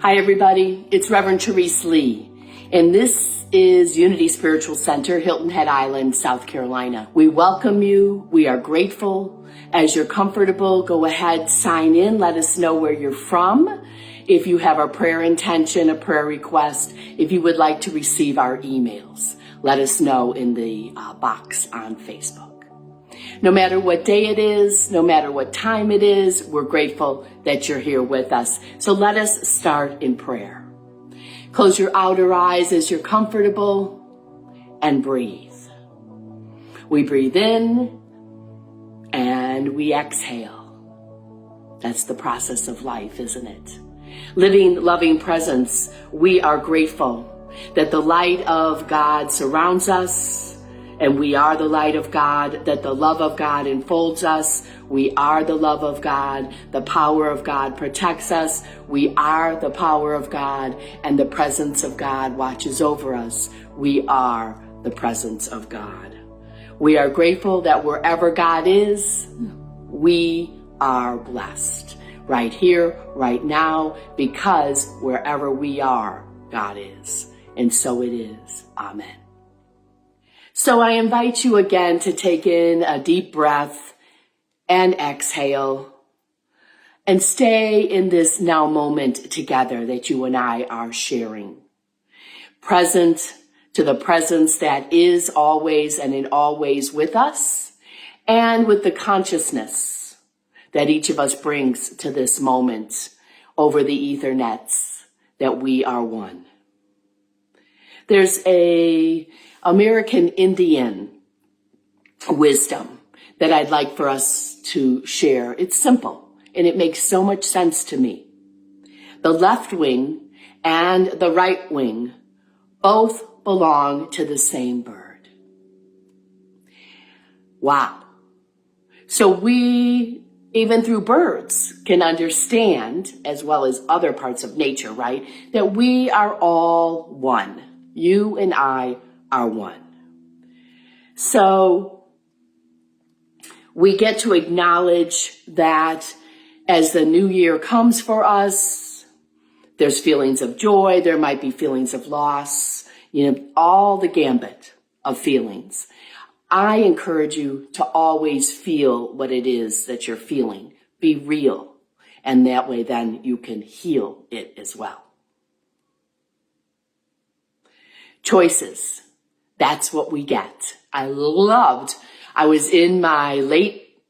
Hi, everybody. It's Reverend Therese Lee, and this is Unity Spiritual Center, Hilton Head Island, South Carolina. We welcome you. We are grateful. As you're comfortable, go ahead, sign in. Let us know where you're from. If you have a prayer intention, a prayer request, if you would like to receive our emails, let us know in the box on Facebook. No matter what day it is, no matter what time it is, we're grateful that you're here with us. So let us start in prayer. Close your outer eyes as you're comfortable and breathe. We breathe in and we exhale. That's the process of life, isn't it? Living loving presence, we are grateful that the light of God surrounds us. And we are the light of God, that the love of God enfolds us. We are the love of God. The power of God protects us. We are the power of God, and the presence of God watches over us. We are the presence of God. We are grateful that wherever God is, we are blessed. Right here, right now, because wherever we are, God is. And so it is. Amen. So I invite you again to take in a deep breath and exhale and stay in this now moment together that you and I are sharing. Present to the presence that is always and in all ways with us, and with the consciousness that each of us brings to this moment over the ethernets, that we are one. There's a American Indian wisdom that I'd like for us to share. It's simple, and it makes so much sense to me. The left wing and the right wing both belong to the same bird. Wow. So we, even through birds, can understand, as well as other parts of nature, right, that we are all one. You and I are one. So we get to acknowledge that as the new year comes for us, there's feelings of joy, there might be feelings of loss, all the gambit of feelings. I encourage you to always feel what it is that you're feeling. Be real. And that way then you can heal it as well. Choices. That's what we get. I was in my late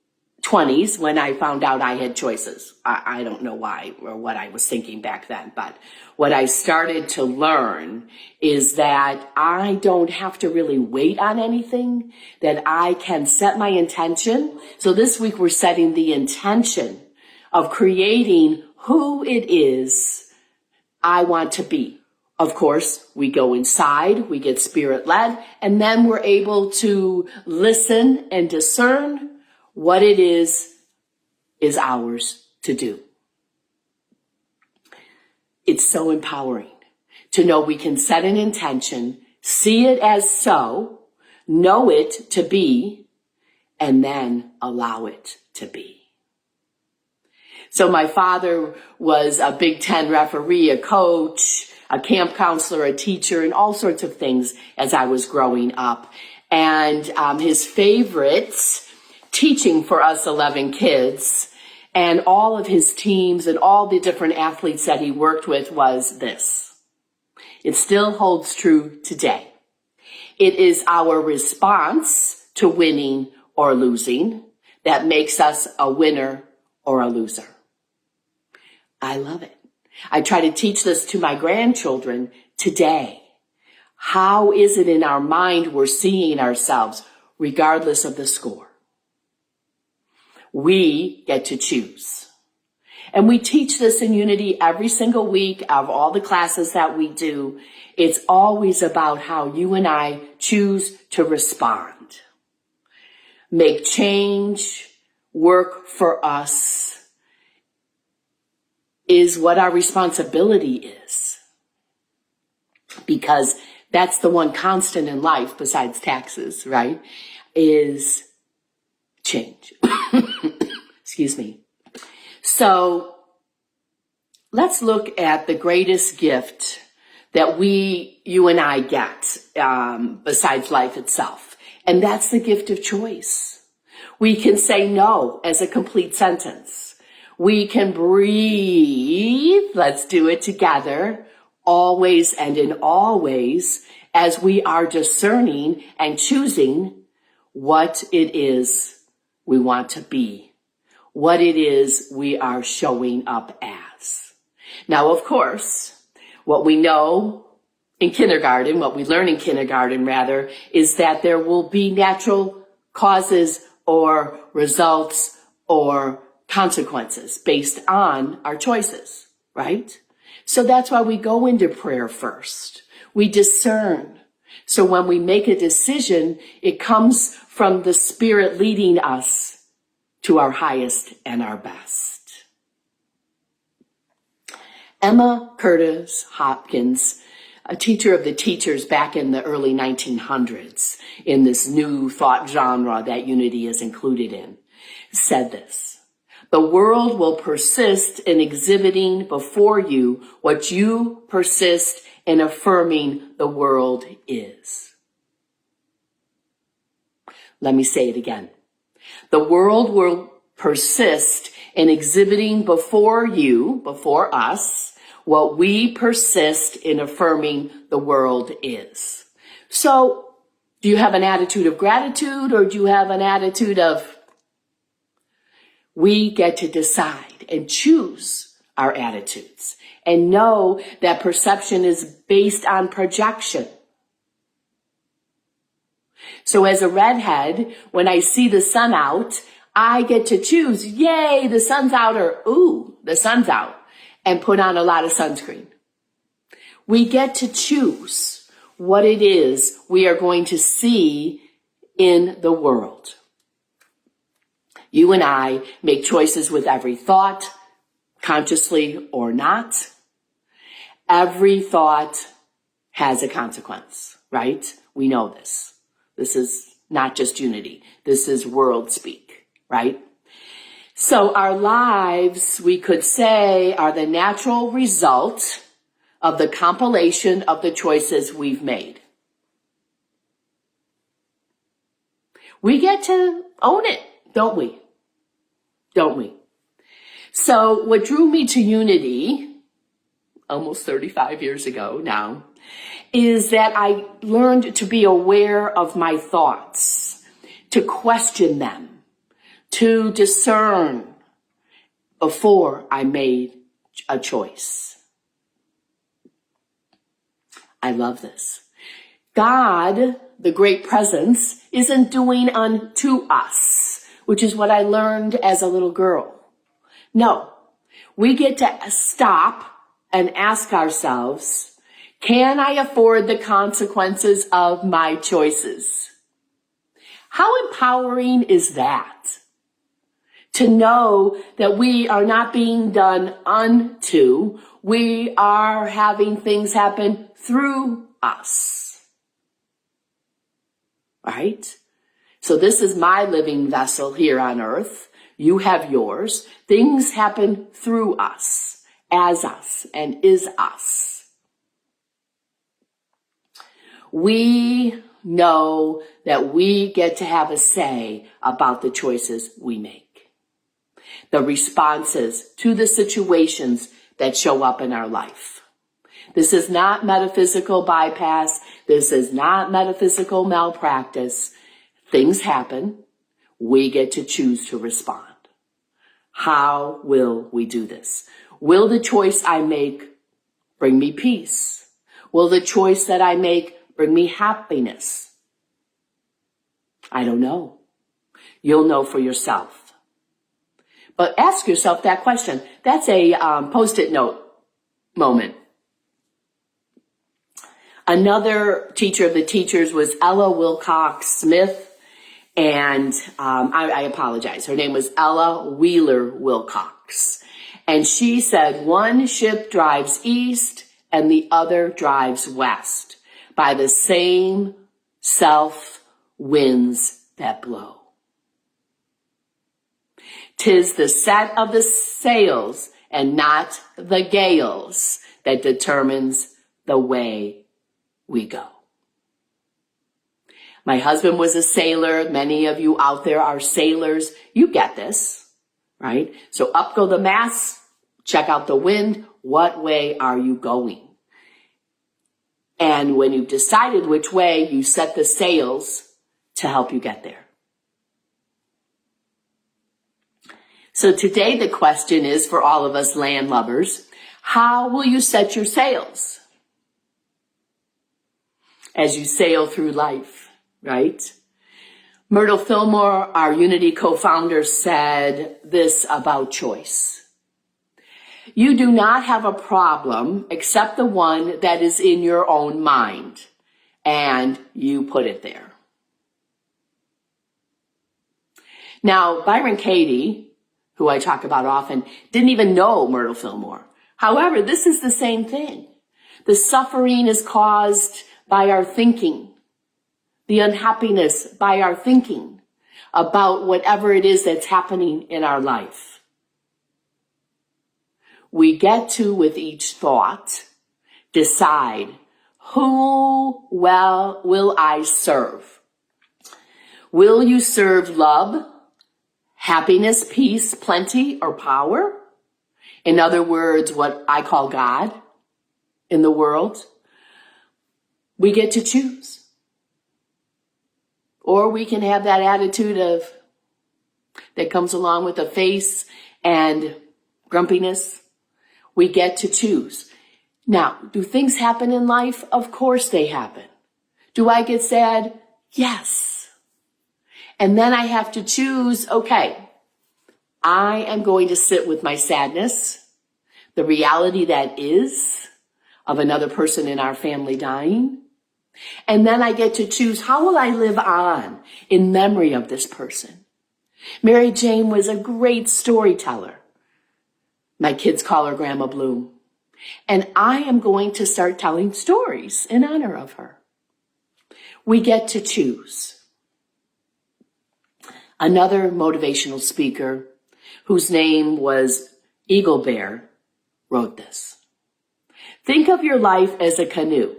20s when I found out I had choices. I don't know why or what I was thinking back then, but what I started to learn is that I don't have to really wait on anything, that I can set my intention. So this week we're setting the intention of creating who it is I want to be. Of course, we go inside, we get spirit-led, and then we're able to listen and discern what it is ours to do. It's so empowering to know we can set an intention, see it as so, know it to be, and then allow it to be. So my father was a Big Ten referee, a coach, a camp counselor, a teacher, and all sorts of things as I was growing up. And his favorite teaching for us 11 kids and all of his teams and all the different athletes that he worked with was this. It still holds true today. It is our response to winning or losing that makes us a winner or a loser. I love it. I try to teach this to my grandchildren today. How is it in our mind we're seeing ourselves regardless of the score? We get to choose. And we teach this in Unity every single week of all the classes that we do. It's always about how you and I choose to respond. Make change work for us is what our responsibility is. Because that's the one constant in life besides taxes, right? Is change. Excuse me. So let's look at the greatest gift that you and I get, besides life itself. And that's the gift of choice. We can say no as a complete sentence. We can breathe. Let's do it together. Always and in all ways, as we are discerning and choosing what it is we want to be, what it is we are showing up as. Now, of course, what we know in kindergarten, what we learn in kindergarten rather, is that there will be natural causes or results or consequences based on our choices, right? So that's why we go into prayer first. We discern. So when we make a decision, it comes from the Spirit leading us to our highest and our best. Emma Curtis Hopkins, a teacher of the teachers back in the early 1900s, in this new thought genre that Unity is included in, said this: "The world will persist in exhibiting before you what you persist in affirming the world is." Let me say it again. The world will persist in exhibiting before you, before us, what we persist in affirming the world is. So, do you have an attitude of gratitude, or do you have an attitude of, we get to decide and choose our attitudes and know that perception is based on projection. So as a redhead, when I see the sun out, I get to choose, yay, the sun's out, or ooh, the sun's out, and put on a lot of sunscreen. We get to choose what it is we are going to see in the world. You and I make choices with every thought, consciously or not. Every thought has a consequence, right? We know this. This is not just Unity. This is world speak, right? So our lives, we could say, are the natural result of the compilation of the choices we've made. We get to own it, don't we? Don't we? So what drew me to Unity almost 35 years ago now is that I learned to be aware of my thoughts, to question them, to discern before I made a choice. I love this. God, the great presence, isn't doing unto us, which is what I learned as a little girl. No, we get to stop and ask ourselves, can I afford the consequences of my choices? How empowering is that? To know that we are not being done unto, we are having things happen through us. Right? So this is my living vessel here on earth. You have yours. Things happen through us, as us, and is us. We know that we get to have a say about the choices we make, the responses to the situations that show up in our life. This is not metaphysical bypass. This is not metaphysical malpractice. Things happen. We get to choose to respond. How will we do this? Will the choice I make bring me peace? Will the choice that I make bring me happiness? I don't know. You'll know for yourself. But ask yourself that question. That's a Post-it note moment. Another teacher of the teachers was Ella Wilcox Smith. And I apologize. Her name was Ella Wheeler Wilcox. And she said, one ship drives east and the other drives west by the same self winds that blow. 'Tis the set of the sails and not the gales that determines the way we go. My husband was a sailor. Many of you out there are sailors. You get this, right? So up go the masts, check out the wind. What way are you going? And when you've decided which way, you set the sails to help you get there. So today the question is for all of us land lovers, how will you set your sails as you sail through life, right? Myrtle Fillmore, our Unity co-founder, said this about choice. You do not have a problem except the one that is in your own mind, and you put it there. Now, Byron Katie, who I talk about often, didn't even know Myrtle Fillmore. However, this is the same thing. The suffering is caused by our thinking. The unhappiness by our thinking about whatever it is that's happening in our life. We get to, with each thought, decide, who will I serve? Will you serve love, happiness, peace, plenty, or power? In other words, what I call God in the world. We get to choose. Or we can have that attitude that comes along with a face and grumpiness. We get to choose. Now, do things happen in life? Of course they happen. Do I get sad? Yes. And then I have to choose, okay, I am going to sit with my sadness, the reality that is of another person in our family dying. And then I get to choose, how will I live on in memory of this person? Mary Jane was a great storyteller. My kids call her Grandma Bloom. And I am going to start telling stories in honor of her. We get to choose. Another motivational speaker, whose name was Eagle Bear, wrote this. Think of your life as a canoe,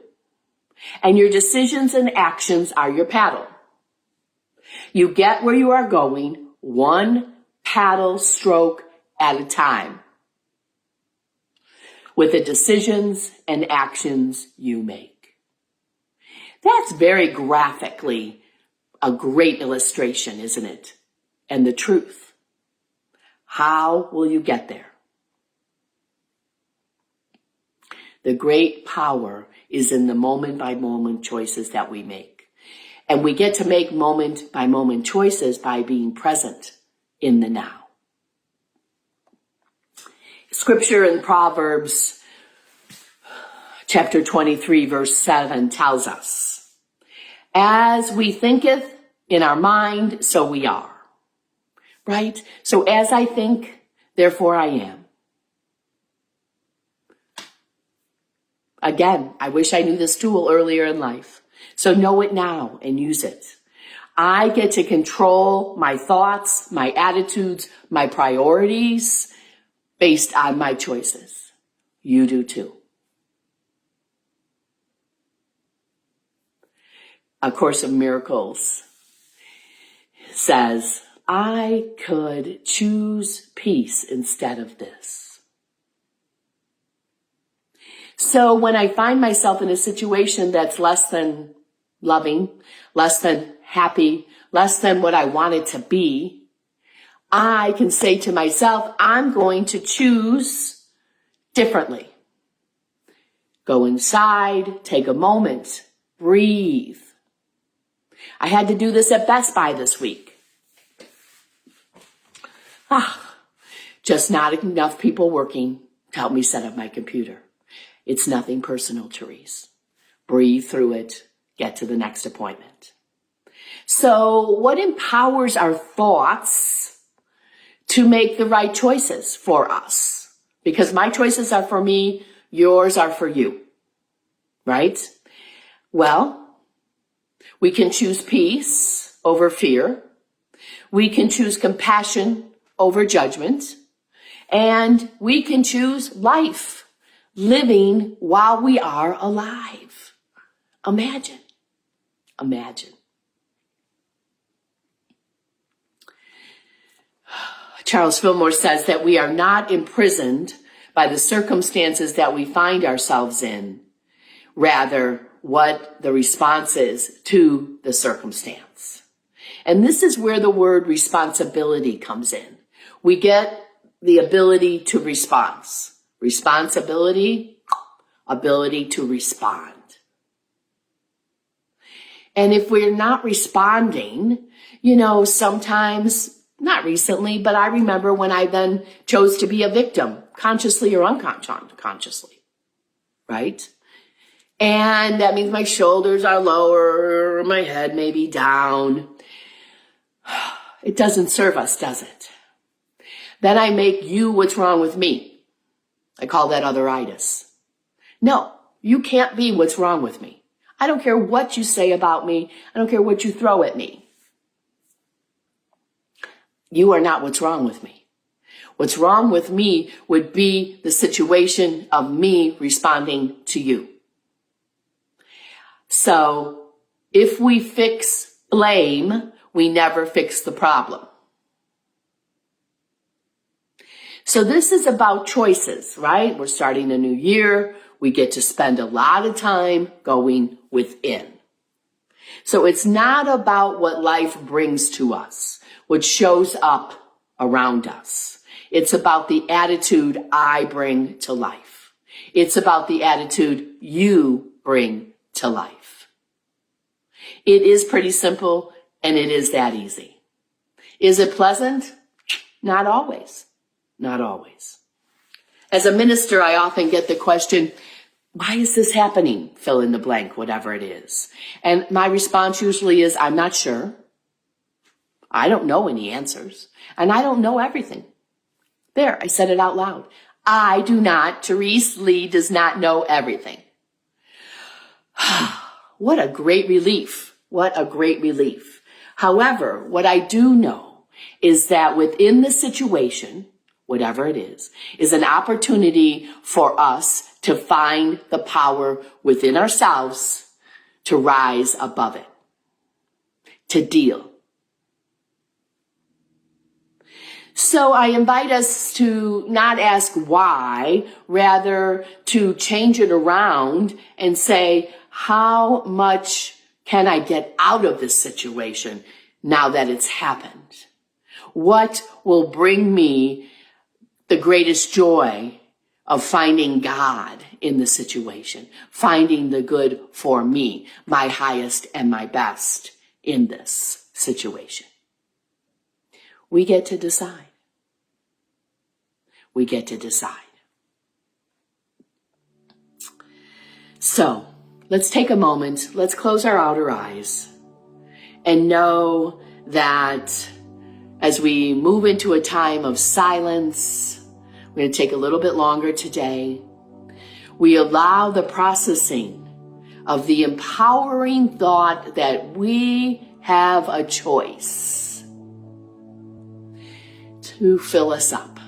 and your decisions and actions are your paddle. You get where you are going one paddle stroke at a time, with the decisions and actions you make. That's very graphically a great illustration, isn't it? And the truth. How will you get there? The great power is in the moment-by-moment choices that we make. And we get to make moment-by-moment choices by being present in the now. Scripture in Proverbs chapter 23, verse 7 tells us, as we thinketh in our mind, so we are. Right? So as I think, therefore I am. Again, I wish I knew this tool earlier in life. So know it now and use it. I get to control my thoughts, my attitudes, my priorities based on my choices. You do too. A Course of Miracles says, I could choose peace instead of this. So when I find myself in a situation that's less than loving, less than happy, less than what I want it to be, I can say to myself, I'm going to choose differently. Go inside, take a moment, breathe. I had to do this at Best Buy this week. Just not enough people working to help me set up my computer. It's nothing personal, Therese. Breathe through it. Get to the next appointment. So what empowers our thoughts to make the right choices for us? Because my choices are for me, yours are for you. Right? Well, we can choose peace over fear. We can choose compassion over judgment. And we can choose life, living while we are alive. Imagine. Charles Fillmore says that we are not imprisoned by the circumstances that we find ourselves in, rather what the response is to the circumstance. And this is where the word responsibility comes in. We get the ability to respond. Responsibility, ability to respond. And if we're not responding, sometimes, not recently, but I remember when I then chose to be a victim, consciously or unconsciously, right? And that means my shoulders are lower, my head may be down. It doesn't serve us, does it? Then I make you what's wrong with me. I call that otheritis. No, you can't be what's wrong with me. I don't care what you say about me. I don't care what you throw at me. You are not what's wrong with me. What's wrong with me would be the situation of me responding to you. So if we fix blame, we never fix the problem. So this is about choices, right? We're starting a new year. We get to spend a lot of time going within. So it's not about what life brings to us, what shows up around us. It's about the attitude I bring to life. It's about the attitude you bring to life. It is pretty simple, and it is that easy. Is it pleasant? Not always. Not always. As a minister, I often get the question, why is this happening? Fill in the blank, whatever it is. And my response usually is, I'm not sure. I don't know any answers. And I don't know everything. There, I said it out loud. I do not, Therese Lee does not know everything. What a great relief. What a great relief. However, what I do know is that within the situation, whatever it is an opportunity for us to find the power within ourselves to rise above it, to deal. So I invite us to not ask why, rather to change it around and say, how much can I get out of this situation now that it's happened? What will bring me the greatest joy of finding God in the situation, finding the good for me, my highest and my best in this situation? We get to decide. We get to decide. So let's take a moment. Let's close our outer eyes and know that as we move into a time of silence, we're going to take a little bit longer today. We allow the processing of the empowering thought that we have a choice to fill us up.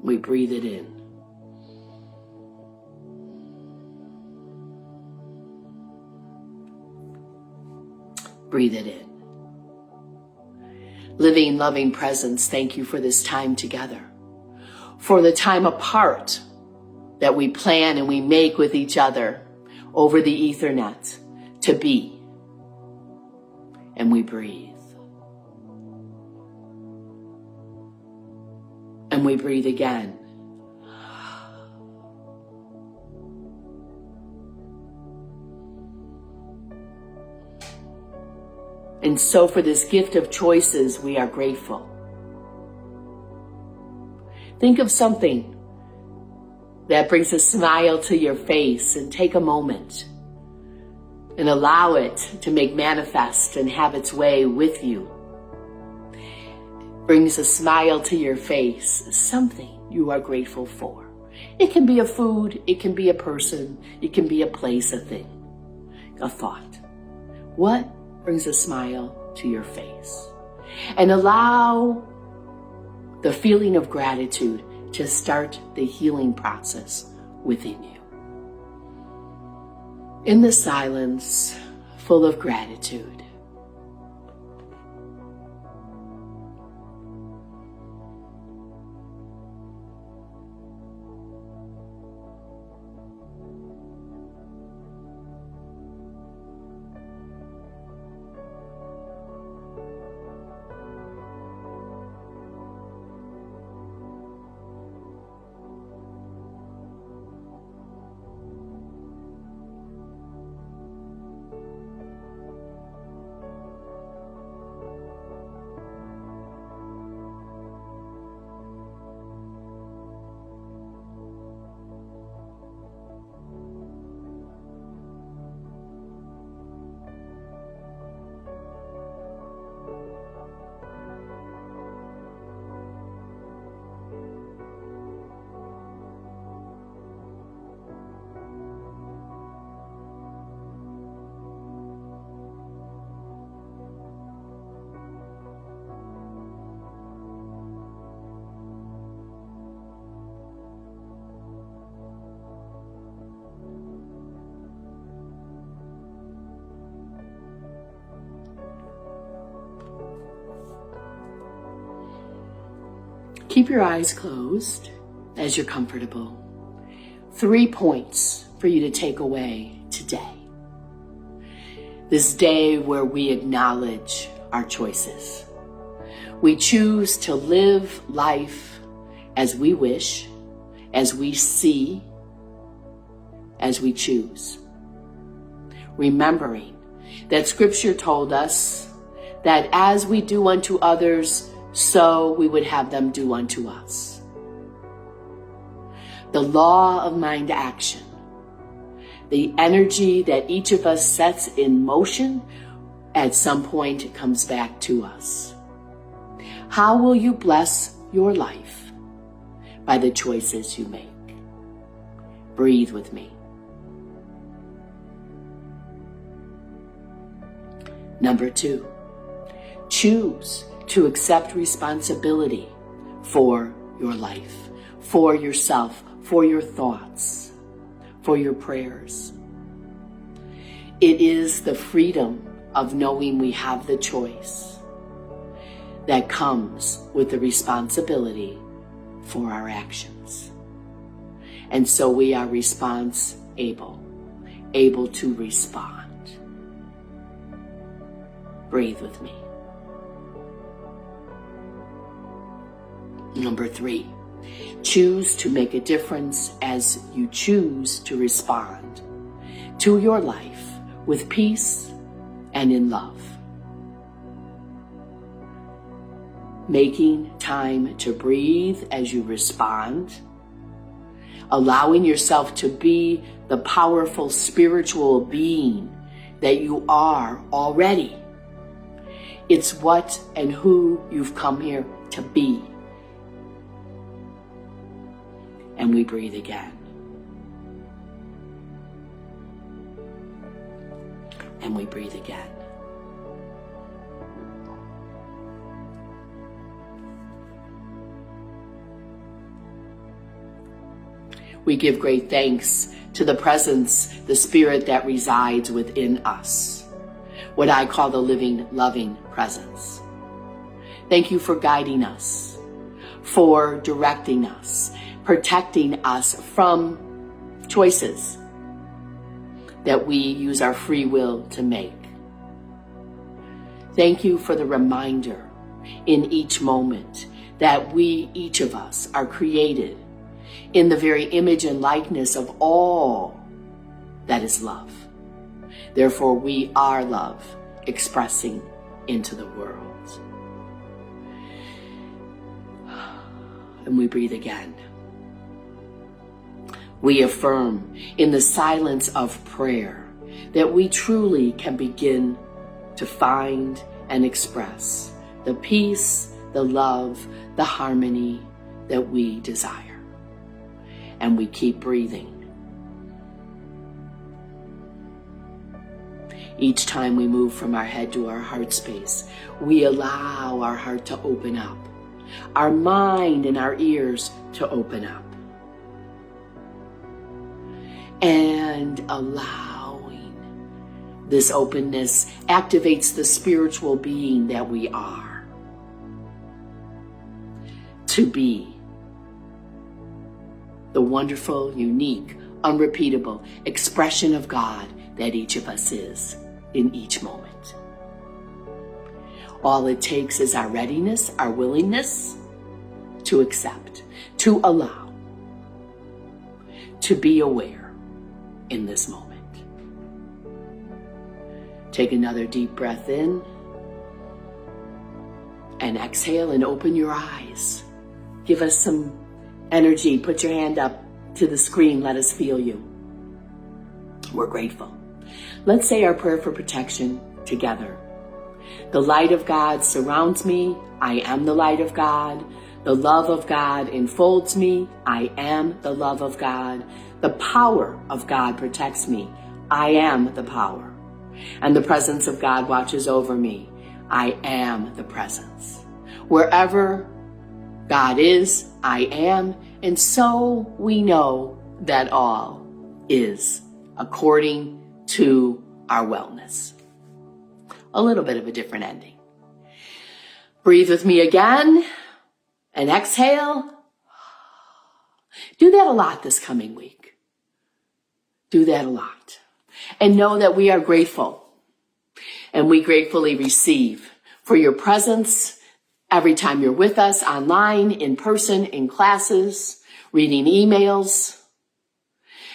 We breathe it in. Breathe it in. Living, loving presence, thank you for this time together, for the time apart that we plan and we make with each other over the Ethernet to be. And we breathe. And we breathe again. And so for this gift of choices, we are grateful. Think of something that brings a smile to your face and take a moment and allow it to make manifest and have its way with you. Brings a smile to your face, something you are grateful for. It can be a food, it can be a person, it can be a place, a thing, a thought. What brings a smile to your face? And allow the feeling of gratitude to start the healing process within you. In the silence, full of gratitude, keep your eyes closed as you're comfortable. 3 points for you to take away today. This day where we acknowledge our choices. We choose to live life as we wish, as we see, as we choose. Remembering that Scripture told us that as we do unto others, so we would have them do unto us. The law of mind action, the energy that each of us sets in motion, at some point it comes back to us. How will you bless your life? By the choices you make. Breathe with me. Number 2, choose to accept responsibility for your life, for yourself, for your thoughts, for your prayers. It is the freedom of knowing we have the choice that comes with the responsibility for our actions. And so we are able to respond. Breathe with me. Number 3, choose to make a difference as you choose to respond to your life with peace and in love. Making time to breathe as you respond, allowing yourself to be the powerful spiritual being that you are already. It's what and who you've come here to be. And we breathe again. And we breathe again. We give great thanks to the presence, the spirit that resides within us, what I call the living, loving presence. Thank you for guiding us, for directing us, protecting us from choices that we use our free will to make. Thank you for the reminder in each moment that we, each of us, are created in the very image and likeness of all that is love. Therefore, we are love expressing into the world. And we breathe again. We affirm in the silence of prayer that we truly can begin to find and express the peace, the love, the harmony that we desire. And we keep breathing. Each time we move from our head to our heart space, we allow our heart to open up, our mind and our ears to open up. And allowing this openness activates the spiritual being that we are. To be the wonderful, unique, unrepeatable expression of God that each of us is in each moment. All it takes is our readiness, our willingness to accept, to allow, to be aware in this moment. Take another deep breath in and exhale and open your eyes. Give us some energy. Put your hand up to the screen. Let us feel you. We're grateful. Let's say our prayer for protection together. The light of God surrounds me. I am the light of God. The love of God enfolds me. I am the love of God. The power of God protects me. I am the power. And the presence of God watches over me. I am the presence. Wherever God is, I am. And so we know that all is according to our wellness. A little bit of a different ending. Breathe with me again and exhale. Do that a lot this coming week. Do that a lot. And know that we are grateful. And we gratefully receive for your presence every time you're with us online, in person, in classes, reading emails,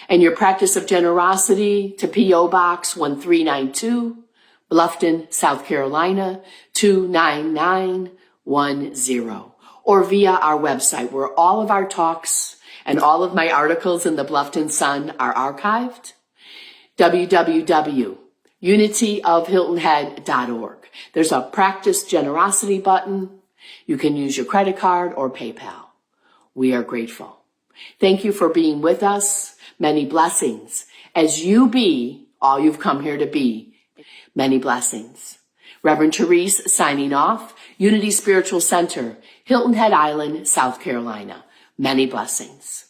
and your practice of generosity to P.O. Box 1392, Bluffton, South Carolina, 29910, or via our website where all of our talks and all of my articles in the Bluffton Sun are archived, www.unityofhiltonhead.org. There's a practice generosity button. You can use your credit card or PayPal. We are grateful. Thank you for being with us. Many blessings as you be all you've come here to be. Many blessings. Reverend Therese signing off. Unity Spiritual Center, Hilton Head Island, South Carolina. Many blessings.